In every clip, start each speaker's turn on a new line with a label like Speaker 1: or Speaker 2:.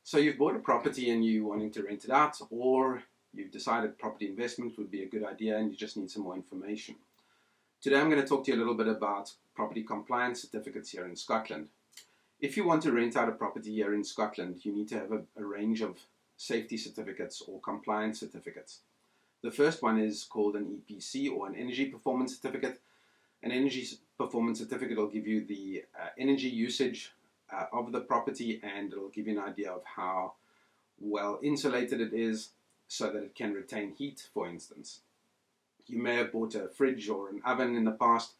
Speaker 1: So you've bought a property and you're wanting to rent it out, or you've decided property investment would be a good idea and you just need some more information. Today I'm going to talk to you a little bit about property compliance certificates here in Scotland. If you want to rent out a property here in Scotland, you need to have a range of safety certificates or compliance certificates. The first one is called an EPC, or an Energy Performance Certificate. An Energy Performance Certificate will give you the energy usage of the property, and it will give you an idea of how well insulated it is so that it can retain heat, for instance. You may have bought a fridge or an oven in the past,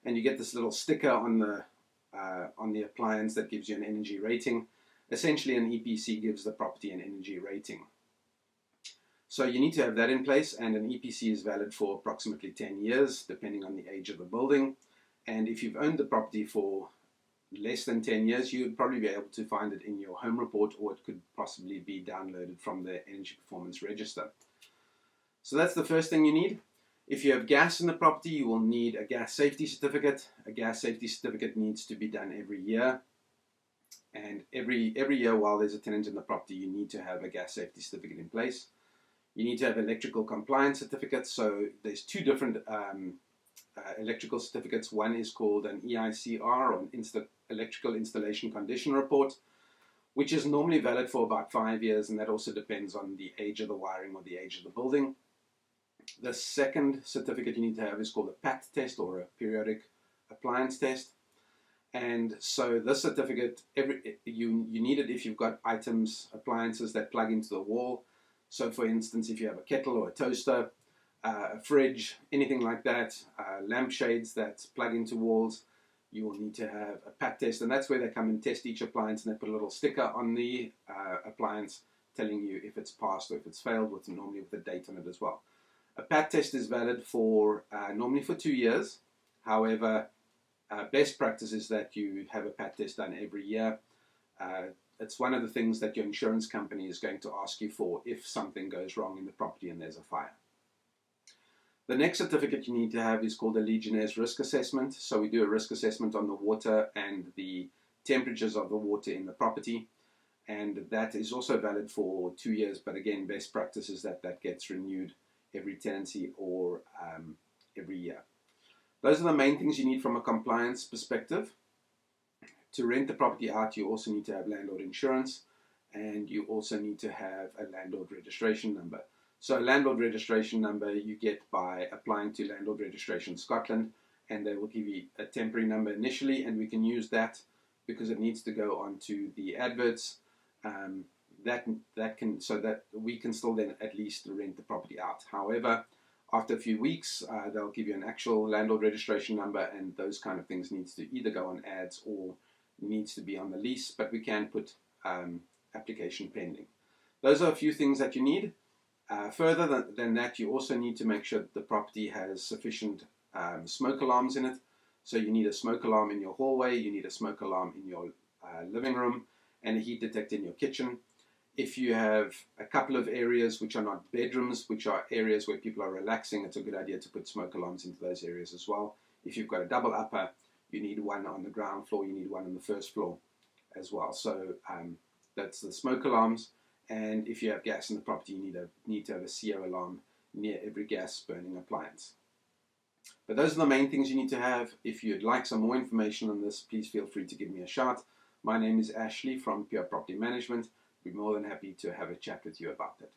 Speaker 1: and you get this little sticker on the appliance that gives you an energy rating. Essentially, an EPC gives the property an energy rating. So you need to have that in place, and an EPC is valid for approximately 10 years, depending on the age of the building. And if you've owned the property for less than 10 years, you would probably be able to find it in your home report, or it could possibly be downloaded from the Energy Performance Register. So that's the first thing you need. If you have gas in the property, you will need a gas safety certificate. A gas safety certificate needs to be done every year. And every year while there's a tenant in the property, you need to have a gas safety certificate in place. You need to have electrical compliance certificates. So there's two different electrical certificates. One is called an EICR, or an Electrical Installation Condition Report, which is normally valid for about 5 years, and that also depends on the age of the wiring or the age of the building. The second certificate you need to have is called a PAT test, or a periodic appliance test. And so this certificate, you need it if you've got items, appliances that plug into the wall. So for instance, if you have a kettle or a toaster, a fridge, anything like that, lampshades that plug into walls, you will need to have a PAT test. And that's where they come and test each appliance, and they put a little sticker on the appliance telling you if it's passed or if it's failed, normally with a date on it as well. A PAT test is valid for normally for 2 years. However, best practice is that you have a PAT test done every year. It's one of the things that your insurance company is going to ask you for if something goes wrong in the property and there's a fire. The next certificate you need to have is called a Legionnaires Risk Assessment. So we do a risk assessment on the water and the temperatures of the water in the property. And that is also valid for 2 years. But again, best practice is that that gets renewed every tenancy or every year. Those are the main things you need from a compliance perspective. To rent the property out, you also need to have landlord insurance, and you also need to have a landlord registration number. So a landlord registration number you get by applying to Landlord Registration Scotland, and they will give you a temporary number initially, and we can use that because it needs to go onto the adverts. So that we can still then at least rent the property out. However, after a few weeks, they'll give you an actual landlord registration number, and those kind of things needs to either go on ads or needs to be on the lease, but we can put application pending. Those are a few things that you need. Further than that, you also need to make sure that the property has sufficient smoke alarms in it. So you need a smoke alarm in your hallway, you need a smoke alarm in your living room, and a heat detector in your kitchen. If you have a couple of areas which are not bedrooms, which are areas where people are relaxing, it's a good idea to put smoke alarms into those areas as well. If you've got a double upper, you need one on the ground floor, you need one on the first floor as well. So that's the smoke alarms. And if you have gas in the property, you need to have a CO alarm near every gas burning appliance. But those are the main things you need to have. If you'd like some more information on this, please feel free to give me a shout. My name is Ashley from Pure Property Management. We're more than happy to have a chat with you about that.